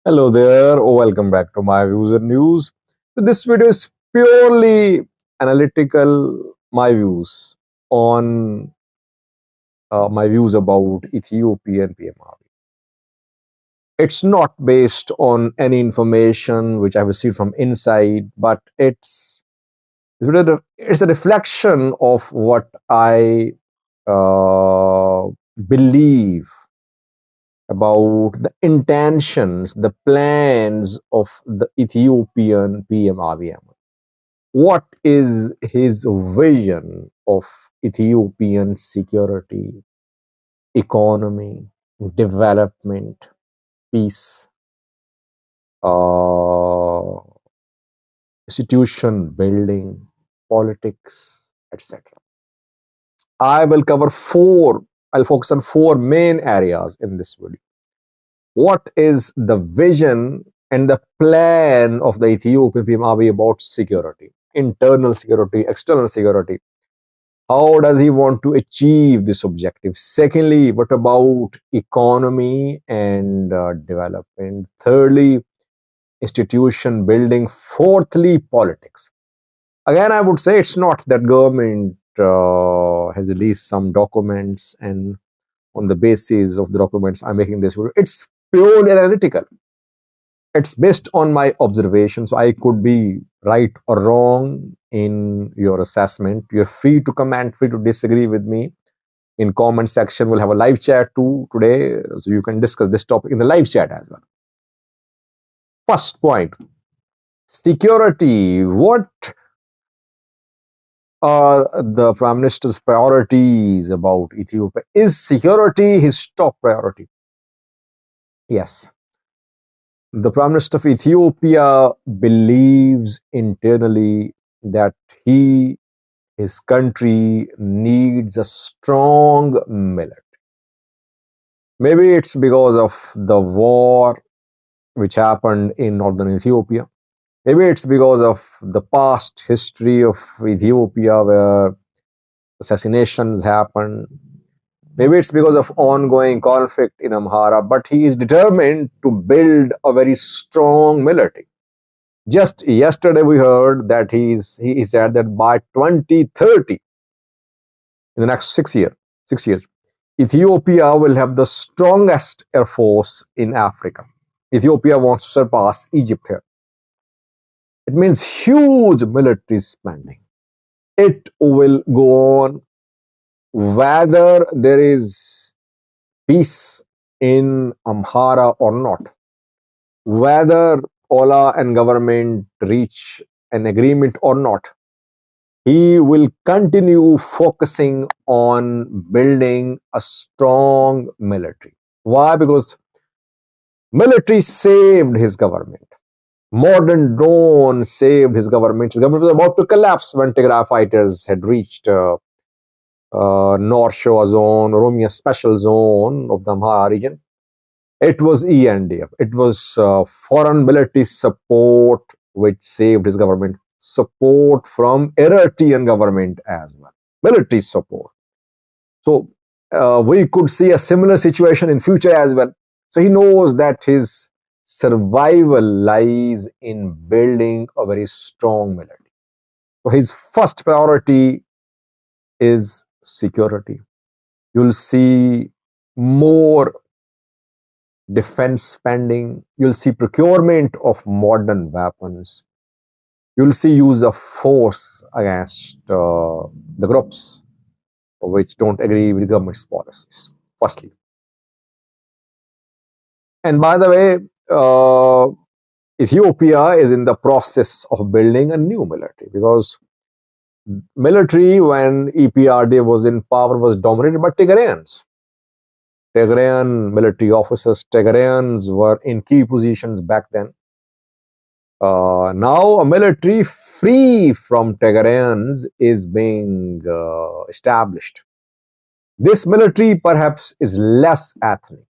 Hello there, welcome back to my views and news. This video is purely analytical, my views on my views about Ethiopian PMR. It's not based on any information which I've received from inside, but it's a reflection of what I uh, believe about the intentions, the plans of the Ethiopian PM Abiy Ahmed. What is his vision of Ethiopian security, economy, development, peace, uh, institution building, politics, etc. I will cover I'll focus on four main areas in this video. What is the vision and the plan of the Ethiopian PM Abiy about security, internal security, external security? How does he want to achieve this objective? Secondly, what about economy and development? Thirdly, institution building. Fourthly, politics. Again, I would say it's not that government has released some documents and on the basis of the documents I'm making this video. It's purely analytical. It's based on my observations. So I could be right or wrong in your assessment. You're free to comment, free to disagree with me. In comment section, we'll have a live chat too today, so you can discuss this topic in the live chat as well. First point, security. What are the Prime Minister's priorities about Ethiopia? Is security his top priority? Yes. The Prime Minister of Ethiopia believes internally that his country needs a strong military. Maybe it's because of the war which happened in northern Ethiopia. Maybe it's because of the past history of Ethiopia where assassinations happened. Maybe it's because of ongoing conflict in Amhara, but he is determined to build a very strong military. Just yesterday we heard that he said that by 2030, in the next 6 years, Ethiopia will have the strongest air force in Africa. Ethiopia wants to surpass Egypt here. It means huge military spending. It will go on whether there is peace in Amhara or not, whether Ola and government reach an agreement or not. He will continue focusing on building a strong military. Why? Because military saved his government. Modern drone saved his government. His government was about to collapse when Tigray fighters had reached North Shore zone, Oromia special zone of the Amhara region. It was ENDF. It was foreign military support which saved his government. Support from Eritrean government as well. Military support. So we could see a similar situation in future as well. So he knows that his survival lies in building a very strong military. So his first priority is security. You'll see more defense spending. You'll see procurement of modern weapons. You'll see use of force against the groups which don't agree with government's policies, firstly. And by the way, Ethiopia is in the process of building a new military because military, when EPRD was in power, was dominated by Tigrayans. Tigrayan military officers, Tigrayans were in key positions back then. Now a military free from Tigrayans is being established. This military perhaps is less ethnic.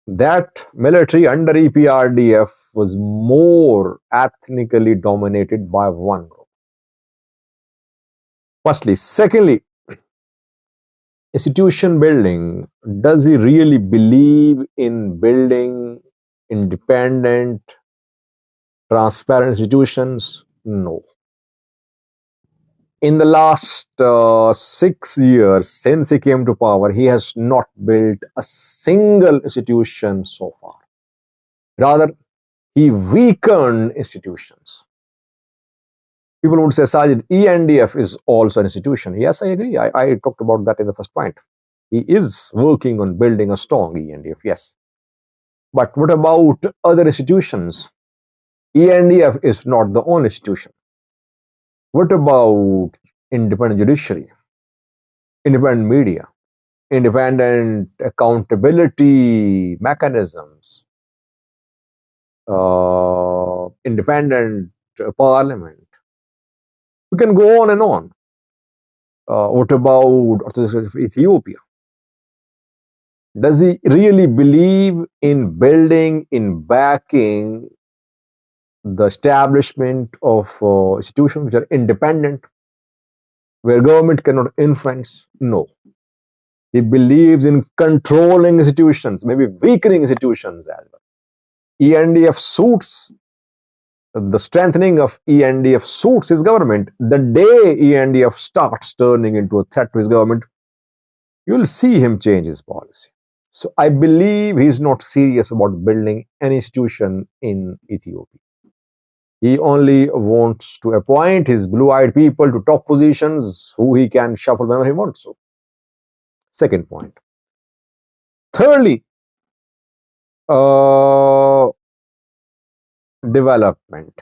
That military under EPRDF was more ethnically dominated by one group. Firstly. Secondly, institution building. Does he really believe in building independent, transparent institutions? No. In the last 6 years since he came to power, he has not built a single institution so far. Rather, he weakened institutions. People would say, Sajid, ENDF is also an institution. Yes, I agree. I talked about that in the first point. He is working on building a strong ENDF, yes. But what about other institutions? ENDF is not the only institution. What about independent judiciary, independent media, independent accountability mechanisms, independent parliament? We can go on and on. What about Orthodox Church of Ethiopia? Does he really believe in building, in backing the establishment of institutions which are independent, where government cannot influence? No. He believes in controlling institutions, maybe weakening institutions as well. ENDF suits, the strengthening of ENDF suits his government. The day ENDF starts turning into a threat to his government, you will see him change his policy. So I believe he's not serious about building an institution in Ethiopia. He only wants to appoint his blue-eyed people to top positions who he can shuffle whenever he wants to. Second point. Thirdly, development.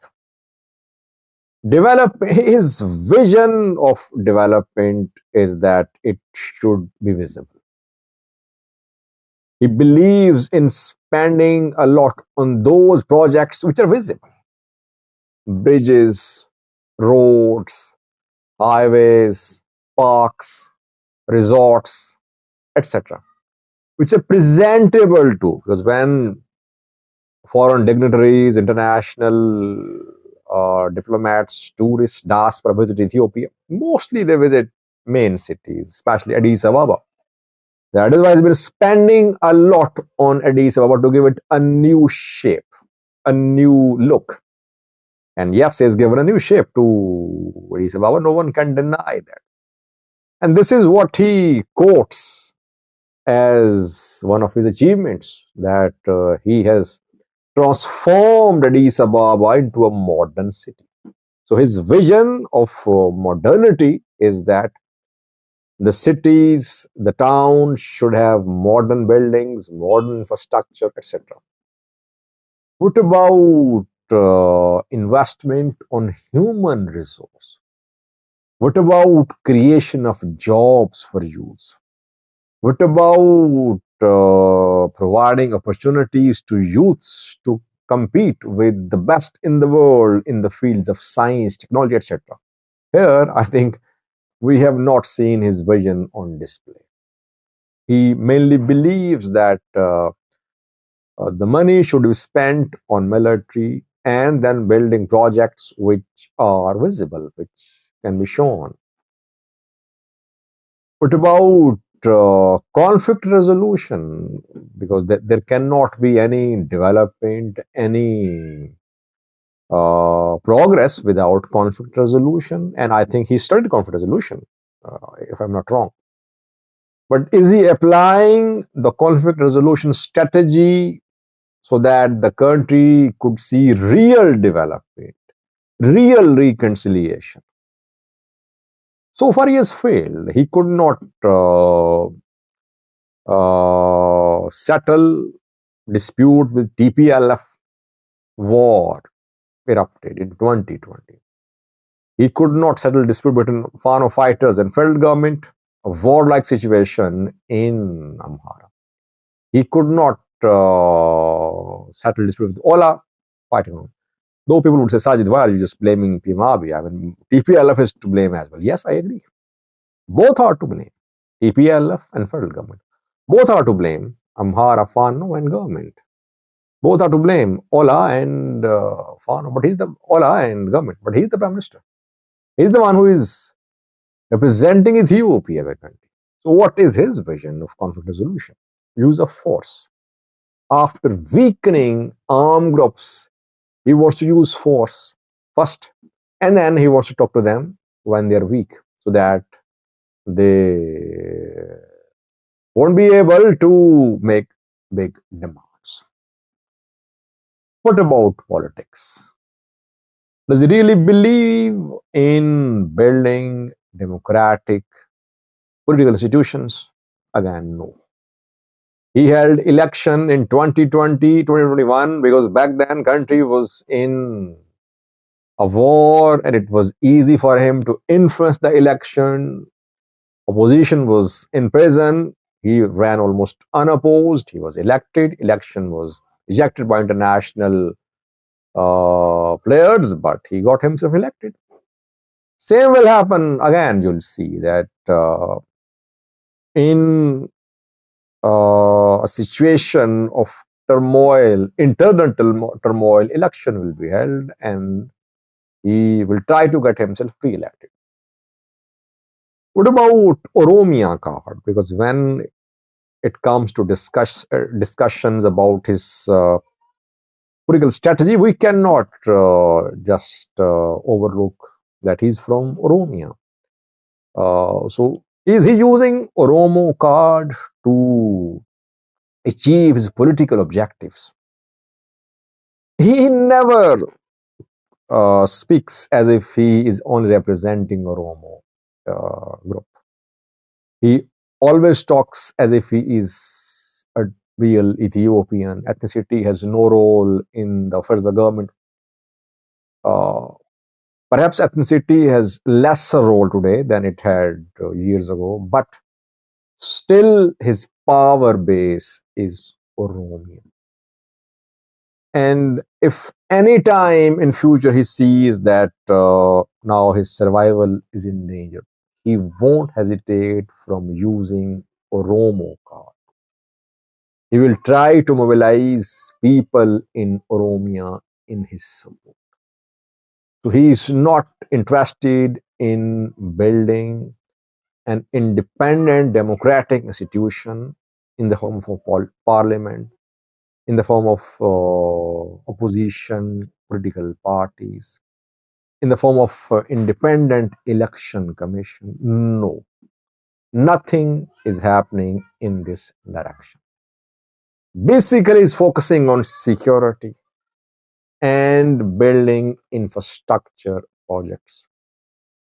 His vision of development is that it should be visible. He believes in spending a lot on those projects which are visible. Bridges, roads, highways, parks, resorts, etc., which are presentable too. Because when foreign dignitaries, international diplomats, tourists, diaspora visit Ethiopia, mostly they visit main cities, especially Addis Ababa. That is why he's been spending a lot on Addis Ababa to give it a new shape, a new look. And yes, he's given a new shape to Addis Ababa. No one can deny that. And this is what he quotes as one of his achievements, that he has transformed Addis Ababa into a modern city. So his vision of modernity is that the cities, the towns should have modern buildings, modern infrastructure, etc. What about investment on human resource? What about creation of jobs for youth? What about providing opportunities to youths to compete with the best in the world in the fields of science, technology, etc.? Here, I think we have not seen his vision on display. He mainly believes that the money should be spent on military and then building projects which are visible, which can be shown. What about conflict resolution? Because there cannot be any development, any progress without conflict resolution. And I think he studied conflict resolution, if I'm not wrong. But is he applying the conflict resolution strategy so that the country could see real development, real reconciliation? So far, he has failed. He could not settle dispute with TPLF. War erupted in 2020. He could not settle dispute between Fano fighters and federal government, a warlike situation in Amhara. He could not settle dispute with Ola fighting on. Though people would say, Sajid, why are you just blaming PM Abiy? I mean, TPLF is to blame as well. Yes, I agree. Both are to blame. TPLF and federal government. Both are to blame. Amhara, Fano, and government. Both are to blame. Ola and Fano, but he's the Ola and government, but he's the Prime Minister. He's the one who is representing Ethiopia as a country. So what is his vision of conflict resolution? Use of force. After weakening armed groups, he wants to use force first, and then he wants to talk to them when they are weak, so that they won't be able to make big demands. What about politics? Does he really believe in building democratic political institutions? Again, no. He held election in 2020, 2021 because back then country was in a war and it was easy for him to influence the election. Opposition was in prison. He ran almost unopposed. He was elected. Election was rejected by international players, but he got himself elected. Same will happen again. You'll see that in a situation of turmoil, internal turmoil, election will be held and he will try to get himself re-elected. What about Oromia card? Because when it comes to discussions about his political strategy, we cannot just overlook that he's from Oromia. So is he using Oromo card to achieve his political objectives? He never speaks as if he is only representing Oromo group. He always talks as if he is a real Ethiopian. Ethnicity has no role in the further government. Perhaps ethnicity has lesser role today than it had years ago, but still his power base is Oromian. And if any time in future he sees that now his survival is in danger, he won't hesitate from using Oromo card. He will try to mobilize people in Oromia in his support. So he is not interested in building an independent democratic institution in the form of a parliament, in the form of opposition political parties, in the form of independent election commission. No, nothing is happening in this direction. Basically, is focusing on security and building infrastructure projects.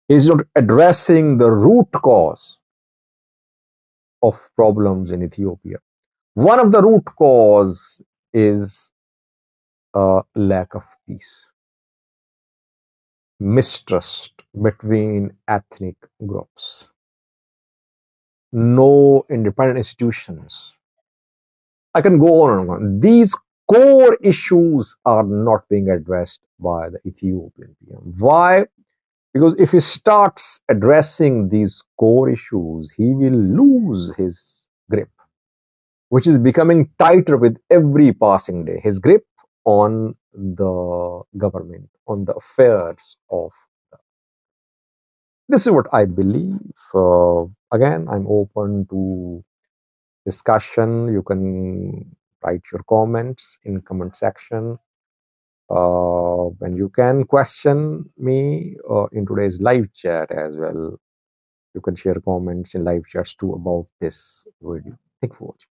He's not addressing the root cause of problems in Ethiopia. One of the root cause is a lack of peace, mistrust between ethnic groups, no independent institutions. I can go on and on. These core issues are not being addressed by the Ethiopian PM. Why? Because if he starts addressing these core issues, he will lose his grip, which is becoming tighter with every passing day. His grip on the government, on the affairs of. This is what I believe. Again, I'm open to discussion. You can write your comments in comment section. And you can question me in today's live chat as well. You can share comments in live chats too about this video. Thank you for watching.